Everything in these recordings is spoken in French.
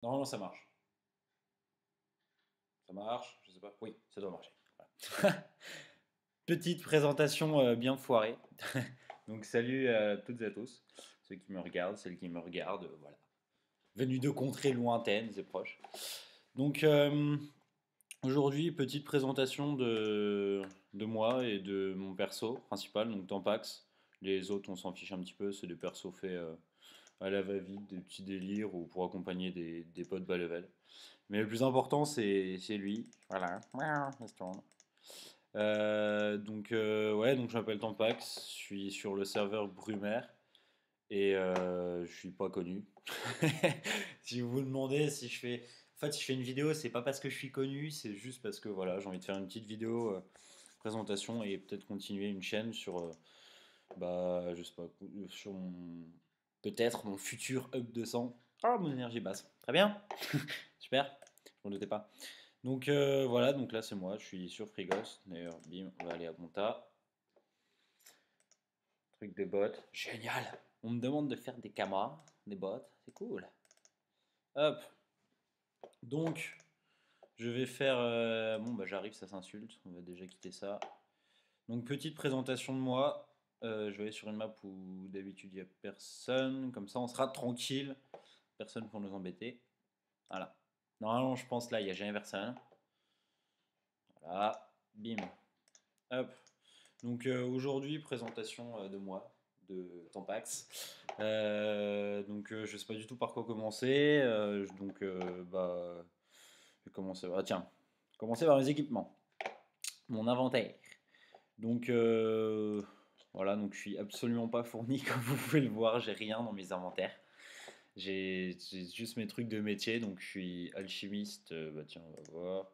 Normalement, ça marche. Ça marche, je sais pas. Oui, ça doit marcher. Voilà. Petite présentation bien foirée. Donc, salut à toutes et à tous, ceux qui me regardent, celles qui me regardent, voilà. Venus de contrées lointaines et proches. Donc, aujourd'hui, petite présentation de moi et de mon perso principal, donc Tampax. Les autres, on s'en fiche un petit peu, c'est des persos faits à la va-vite, des petits délires ou pour accompagner des potes bas level. Mais le plus important, c'est lui. Voilà. Il se tourne. Ouais, donc je m'appelle Tampax, je suis sur le serveur Brumaire et je suis pas connu. Si vous vous demandez si je fais, en fait, si je fais une vidéo, c'est pas parce que je suis connu, c'est juste parce que voilà, j'ai envie de faire une petite vidéo présentation et peut-être continuer une chaîne sur, bah, je sais pas, sur mon, peut-être mon futur Up 200. Ah, mon énergie basse. Très bien, super, je m'en doutais pas. Donc voilà, donc là c'est moi, je suis sur Frigos. D'ailleurs, bim, on va aller à Monta. Truc de bot. Génial. On me demande de faire des camas, des bots, c'est cool. Hop. Donc, je vais faire. Bon, bah j'arrive, ça s'insulte. On va déjà quitter ça. Donc, petite présentation de moi. Je vais aller sur une map où d'habitude il n'y a personne. Comme ça, on sera tranquille. Personne pour nous embêter. Voilà. Normalement, je pense là, il n'y a jamais personne. Voilà. Bim. Hop. Donc aujourd'hui, présentation de moi, de Tampax. Je sais pas du tout par quoi commencer. Bah, je vais commencer. Ah, tiens, commencer par mes équipements, mon inventaire. Donc voilà, donc je suis absolument pas fourni comme vous pouvez le voir. J'ai rien dans mes inventaires. J'ai juste mes trucs de métier. Donc je suis alchimiste. Bah tiens, on va voir.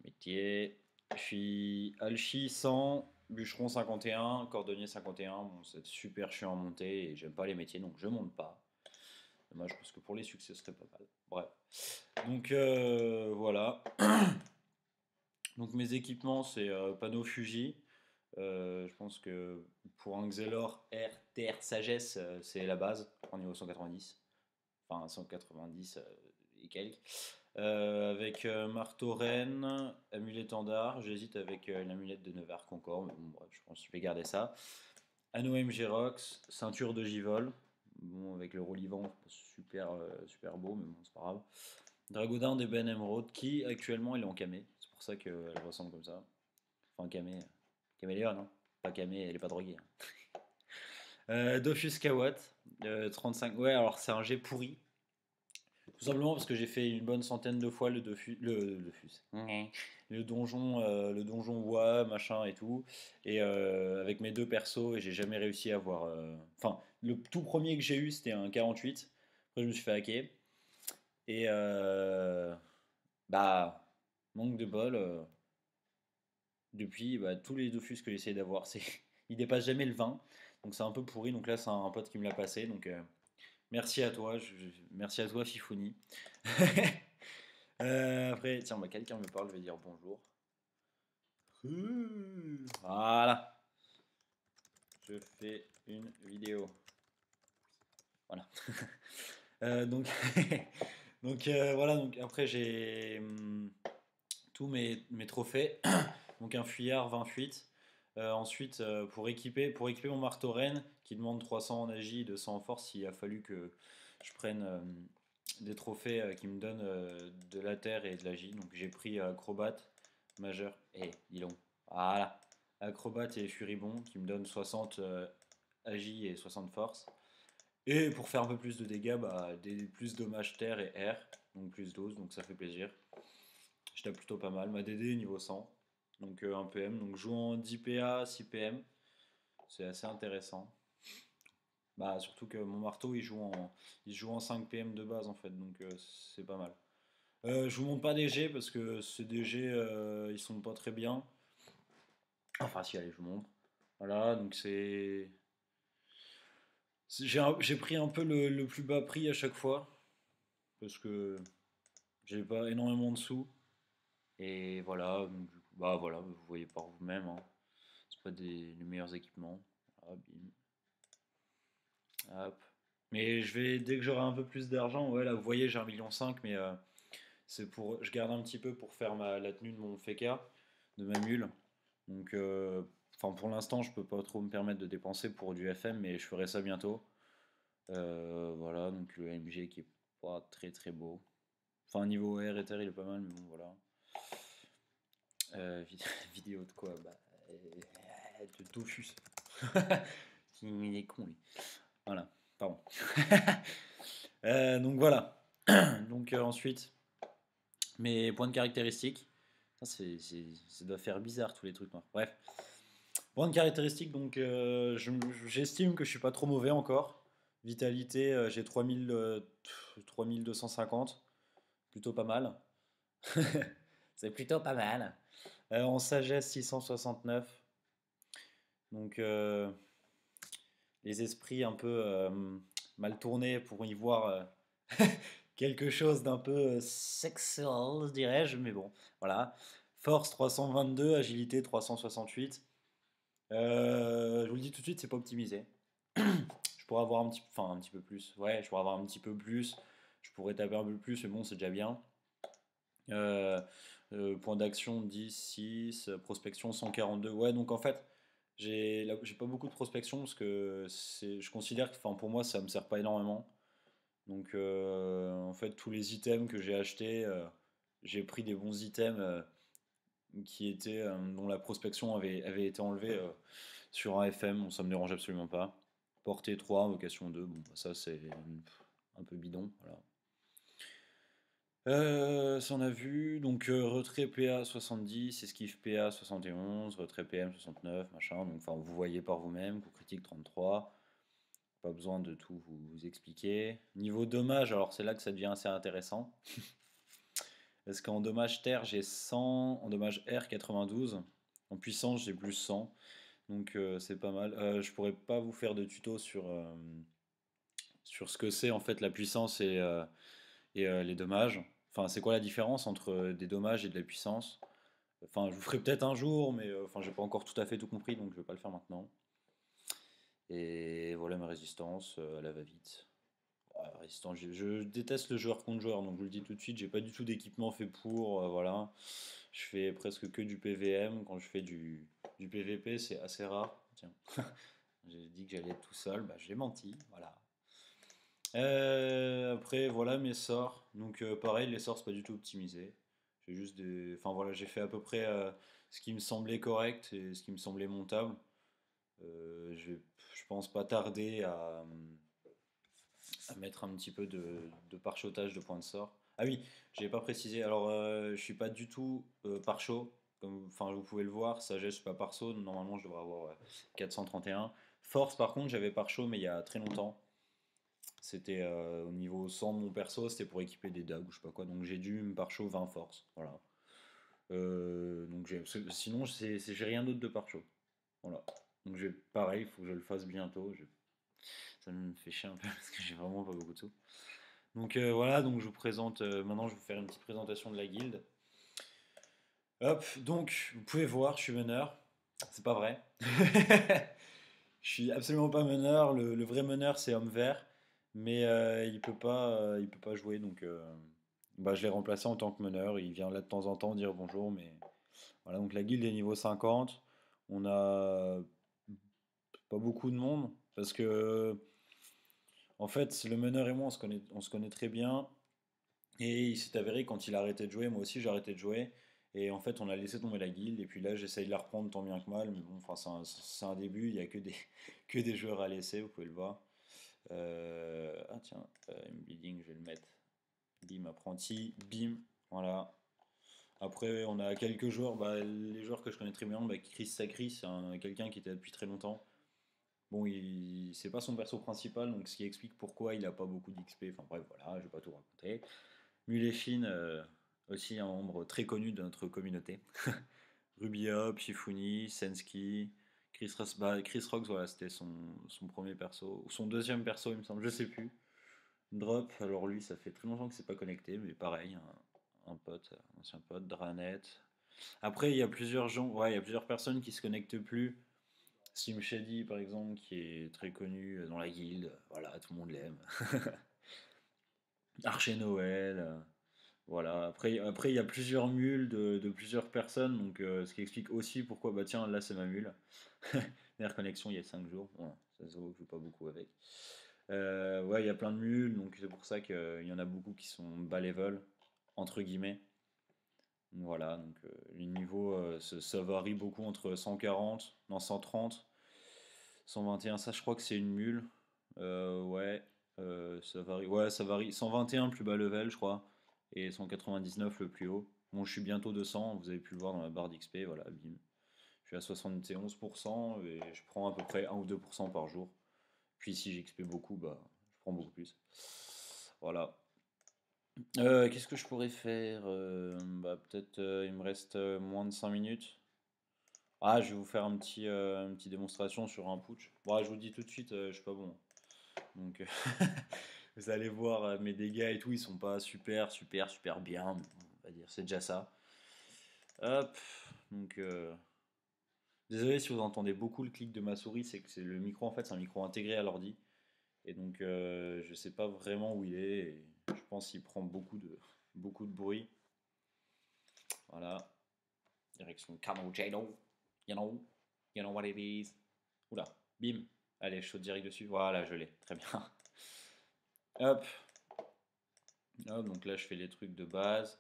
Métier. Je suis alchi 100, bûcheron 51, cordonnier 51. Bon, c'est super chiant à monter et j'aime pas les métiers donc je monte pas. Dommage parce que pour les succès ce serait pas mal. Bref. Donc voilà. Donc mes équipements c'est panneau Fuji. Je pense que pour un Xelor R, Terre, Sagesse, c'est la base en niveau 190. Enfin 190 et quelques. Avec marteau reine, amulette étendard, j'hésite avec l'amulette de Nevers Concorde, mais bon, bref, je pense que je vais garder ça. Anneau MG Rox, ceinture de Givol, bon, avec le rolivant, super, super beau, mais bon, c'est pas grave. Dragodin d'Eben Emerald, qui actuellement il est en camé, c'est pour ça qu'elle ressemble comme ça. Enfin, camé, caméléon, hein. Pas camé, elle est pas droguée, hein. Dofus Kawat, 35, ouais, alors c'est un jet pourri, tout simplement parce que j'ai fait une bonne centaine de fois le fus. Le donjon WoW, machin et tout. Et avec mes deux persos, et j'ai jamais réussi à avoir. Enfin, le tout premier que j'ai eu, c'était un 48. Après, je me suis fait hacker. Et bah, manque de bol. Depuis, bah, tous les Dofus que j'essaie d'avoir, ils dépassent jamais le 20. Donc c'est un peu pourri. Donc là, c'est un pote qui me l'a passé. Donc merci à toi. Merci à toi, Fifouni. Après, tiens, bah, quelqu'un me parle, je vais dire bonjour. Voilà, je fais une vidéo. Voilà. Donc, voilà, donc après j'ai tous mes trophées. Donc un fuyard, 20 fuites. Ensuite, pour équiper mon marteau reine, qui demande 300 en agi et 200 en force, il a fallu que je prenne des trophées qui me donnent de la terre et de l'agi. Donc j'ai pris acrobat, majeur et nylon. Voilà. Acrobat et furibond qui me donnent 60 agi et 60 force. Et pour faire un peu plus de dégâts, bah, plus dommage terre et air, donc plus 12, donc ça fait plaisir. Je tape plutôt pas mal. Ma DD niveau 100, donc 1 PM. Donc jouant 10 PA, 6 PM, c'est assez intéressant. Bah, surtout que mon marteau il joue en 5 PM de base en fait, donc c'est pas mal. Je vous montre pas des G parce que ces DG ils sont pas très bien. Enfin, si, allez, je vous montre. Voilà, donc j'ai pris un peu le plus bas prix à chaque fois parce que j'ai pas énormément de sous. Et voilà, donc, du coup, bah voilà, vous voyez par vous-même, hein. C'est pas les meilleurs équipements. Ah, bim, hop. Mais dès que j'aurai un peu plus d'argent, ouais, là, vous voyez, j'ai 1,5 million, mais je garde un petit peu pour faire la tenue de mon FK, de ma mule. Donc, enfin, pour l'instant, je peux pas trop me permettre de dépenser pour du FM, mais je ferai ça bientôt. Voilà, donc le AMG qui est pas très très beau. Enfin, niveau air et terre, il est pas mal, mais bon, voilà. Vidéo de quoi? Bah, de Dofus. Il est con, lui. Voilà, pardon. Donc voilà. Donc ensuite, mes points de caractéristiques. Ça doit faire bizarre tous les trucs noirs. Bref. Points de caractéristiques, donc j'estime que je suis pas trop mauvais encore. Vitalité, j'ai 3250. Plutôt pas mal. C'est plutôt pas mal. En sagesse, 669. Donc les esprits un peu mal tournés pour y voir quelque chose d'un peu sexuel, dirais-je, mais bon, voilà. Force 322, agilité 368. Je vous le dis tout de suite, c'est pas optimisé. Je pourrais avoir un petit peu plus. Ouais, je pourrais avoir un petit peu plus. Je pourrais taper un peu plus, mais bon, c'est déjà bien. Euh, Point d'action 10, 6, prospection 142. Ouais, donc en fait, j'ai pas beaucoup de prospection parce que je considère que pour moi, ça me sert pas énormément. Donc en fait, tous les items que j'ai achetés, j'ai pris des bons items dont la prospection avait été enlevée sur un FM. Bon, ça me dérange absolument pas. Portée 3, vocation 2, bon, bah, ça c'est un peu bidon. Voilà. Ça on a vu, donc retrait PA 70, esquive PA 71, retrait PM 69, machin, donc enfin vous voyez par vous-même, coup critique 33, pas besoin de tout vous expliquer. Niveau dommage, alors c'est là que ça devient assez intéressant, parce qu'en dommage terre j'ai 100, en dommage air 92, en puissance j'ai plus 100, donc c'est pas mal. Je pourrais pas vous faire de tuto sur ce que c'est en fait la puissance et les dommages. Enfin, c'est quoi la différence entre des dommages et de la puissance? Enfin, je vous ferai peut-être un jour, mais enfin, j'ai pas encore tout à fait tout compris, donc je vais pas le faire maintenant. Et voilà ma résistance, elle va vite. Résistance, je déteste le joueur contre joueur, donc je vous le dis tout de suite, j'ai pas du tout d'équipement fait pour, voilà. Je fais presque que du PVM. Quand je fais du PVP, c'est assez rare. Tiens, j'ai dit que j'allais être tout seul, bah j'ai menti, voilà. Après, voilà mes sorts. Donc, pareil, les sorts, c'est pas du tout optimisé. J'ai juste des. Enfin, voilà, j'ai fait à peu près ce qui me semblait correct et ce qui me semblait montable. Je pense pas tarder à mettre un petit peu de pare-chotage de points de sort. Ah oui, j'ai pas précisé. Alors, je suis pas du tout pare-chaud. Enfin, vous pouvez le voir, sagesse, je suis pas pare-saut. Normalement, je devrais avoir 431. Force, par contre, j'avais pare-chaud, mais il y a très longtemps. C'était au niveau 100 de mon perso, c'était pour équiper des dagues ou je sais pas quoi. Donc j'ai dû me pare-chaud 20 force. Voilà. Donc sinon, j'ai rien d'autre de pare-chaud. Voilà. Donc pareil, il faut que je le fasse bientôt. Ça me fait chier un peu parce que j'ai vraiment pas beaucoup de sous. Donc voilà, donc je vous présente. Maintenant, je vais vous faire une petite présentation de la guilde. Hop, donc vous pouvez voir, je suis meneur. C'est pas vrai. Je suis absolument pas meneur. Le vrai meneur, c'est Homme Vert, mais il peut pas jouer, donc bah, je l'ai remplacé en tant que meneur. Il vient là de temps en temps dire bonjour, mais voilà. Donc la guilde est niveau 50. On a pas beaucoup de monde parce que en fait, le meneur et moi, on se connaît très bien. Et il s'est avéré quand il a arrêté de jouer, moi aussi j'ai arrêté de jouer. Et en fait, on a laissé tomber la guilde. Et puis là, j'essaye de la reprendre tant bien que mal. Mais bon, enfin, c'est un début. Il n'y a que que des joueurs à laisser, vous pouvez le voir. Ah tiens, building, je vais le mettre. Bim, apprenti, bim, voilà. Après, on a quelques joueurs, bah, les joueurs que je connais très bien, bah, Chris Sacri, c'est quelqu'un qui était là depuis très longtemps. Bon, c'est pas son perso principal, donc ce qui explique pourquoi il a pas beaucoup d'XP. Enfin bref, voilà, je vais pas tout raconter. Muléfine, aussi un membre très connu de notre communauté. Rubia, Pifuni, Sensky, Chris Rocks, voilà, c'était son premier perso, ou son deuxième perso, il me semble, je sais plus. Drop, alors lui, ça fait très longtemps que c'est pas connecté, mais pareil, un pote, un ancien pote, Dranet. Après, il y a plusieurs gens, ouais, il y a plusieurs personnes qui se connectent plus Slim Shady, par exemple, qui est très connu dans la guilde. Voilà, tout le monde l'aime. Archer Noël. Voilà. Après, il y a plusieurs mules de plusieurs personnes. Donc, ce qui explique aussi pourquoi, bah tiens, là, c'est ma mule. Dernière connexion il y a 5 jours. Voilà, ça se voit que je joue pas beaucoup avec. Ouais, il y a plein de mules. Donc, c'est pour ça qu'il y en a beaucoup qui sont bas level, entre guillemets. Voilà, donc les niveaux, ça varie beaucoup entre 140, non 130, 121, ça je crois que c'est une mule. Ouais, ça varie. Ouais, ça varie. 121 plus bas level, je crois, et 199 le plus haut. Bon, je suis bientôt 200, vous avez pu le voir dans la barre d'XP, voilà, bim. Je suis à 71% et je prends à peu près 1 ou 2% par jour. Puis si j'XP beaucoup, bah, je prends beaucoup plus. Voilà. Qu'est-ce que je pourrais faire? Bah, peut-être il me reste moins de 5 minutes. Ah, je vais vous faire une petite démonstration sur un putsch. Bon, je vous dis tout de suite, je suis pas bon. Donc, vous allez voir mes dégâts et tout, ils sont pas super bien, mais on va dire, c'est déjà ça. Hop, donc, désolé si vous entendez beaucoup le clic de ma souris, c'est que c'est le micro, en fait, c'est un micro intégré à l'ordi. Et donc, je sais pas vraiment où il est, et je pense qu'il prend beaucoup de bruit. Voilà. Direction Camo Jado. You know what it is. Oula, bim. Allez, je saute direct dessus. Voilà, je l'ai. Très bien. Hop. Hop, donc là, je fais les trucs de base.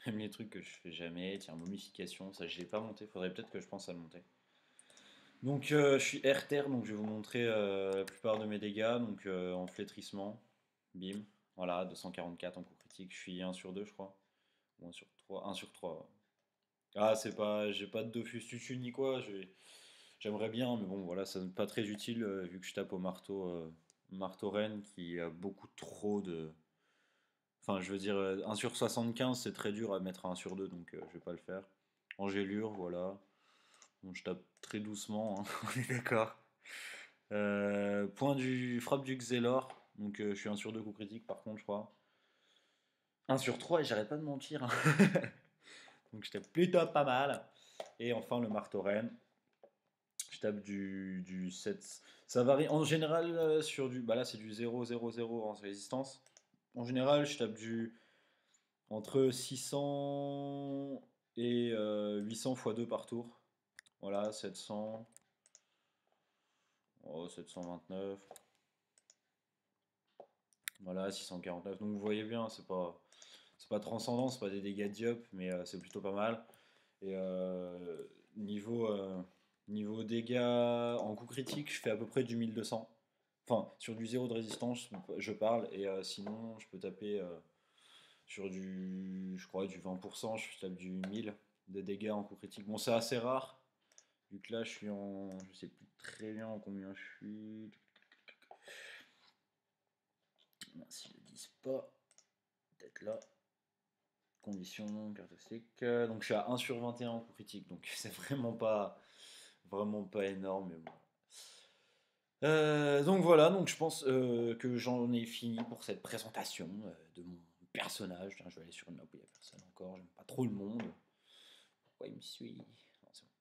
Même les trucs que je fais jamais. Tiens, momification, ça, je l'ai pas monté. Faudrait peut-être que je pense à le monter. Donc, je suis R-Terre, donc je vais vous montrer la plupart de mes dégâts. Donc, en flétrissement. Bim. Voilà, 244 en coup critique. Je suis 1 sur 2, je crois. Ou 1 sur 3. 1 sur 3. Ouais. Ah, c'est pas. J'ai pas de Dofus Tutu ni quoi. J'aimerais bien, mais bon, voilà, ça n'est pas très utile vu que je tape au marteau reine qui a beaucoup trop de. Enfin, je veux dire, 1 sur 75, c'est très dur à mettre à 1 sur 2, donc je vais pas le faire. Angélure, voilà. Bon, je tape très doucement, hein, on est d'accord. Frappe du Xelor, donc je suis 1 sur 2 coup critique par contre, je crois. 1 sur 3 et j'arrête pas de mentir, hein. Donc je tape plutôt pas mal. Et enfin le marteau reine. Je tape du 7. Ça varie en général sur du. Bah là, c'est du 0,0,0 en résistance. En général, je tape du. Entre 600 et 800 x 2 par tour. Voilà, 700. Oh, 729. Voilà, 649. Donc vous voyez bien, c'est pas transcendant, c'est pas des dégâts diop, mais c'est plutôt pas mal. Et niveau, niveau dégâts en coup critique, je fais à peu près du 1200. Enfin, sur du zéro de résistance, je parle. Et sinon, je peux taper sur du, je crois, du 20%. Je tape du 1000 de dégâts en coup critique. Bon, c'est assez rare. Vu que là, je suis en. Je sais plus très bien en combien je suis. Mince, ils le disent pas. Peut-être là. Conditions, caractéristiques. Donc, je suis à 1 sur 21 en coup critique. Donc, c'est vraiment pas énorme. Mais bon. Donc voilà, donc je pense que j'en ai fini pour cette présentation de mon personnage. Tiens, je vais aller sur une map où il n'y a personne encore, j'aime pas trop le monde. Pourquoi il me suit? Non, c'est bon.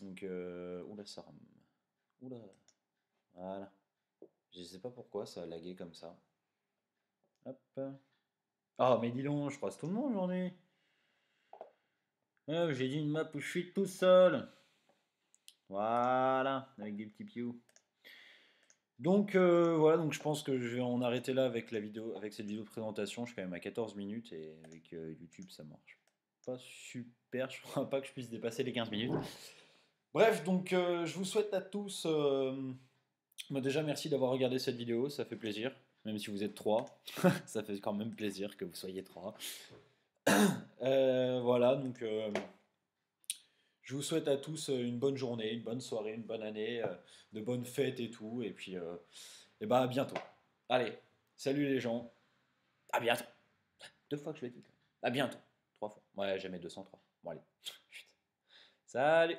Donc, oula, ça rame. Oula, voilà. Je sais pas pourquoi ça a lagué comme ça. Hop. Ah, mais dis donc, je croise tout le monde aujourd'hui. J'ai dit une map où je suis tout seul. Voilà, avec des petits pious. Donc voilà, donc je pense que je vais en arrêter là avec la vidéo, avec cette vidéo de présentation. Je suis quand même à 14 minutes et avec YouTube ça marche pas super. Je crois pas que je puisse dépasser les 15 minutes. Bref, donc je vous souhaite à tous. Déjà merci d'avoir regardé cette vidéo, ça fait plaisir. Même si vous êtes 3, ça fait quand même plaisir que vous soyez 3. Voilà, donc je vous souhaite à tous une bonne journée, une bonne soirée, une bonne année, de bonnes fêtes et tout. Et puis et bah à bientôt. Allez, salut les gens. À bientôt. 2 fois que je le dis. À bientôt. 3 fois. Ouais, jamais 203. Bon allez. Salut.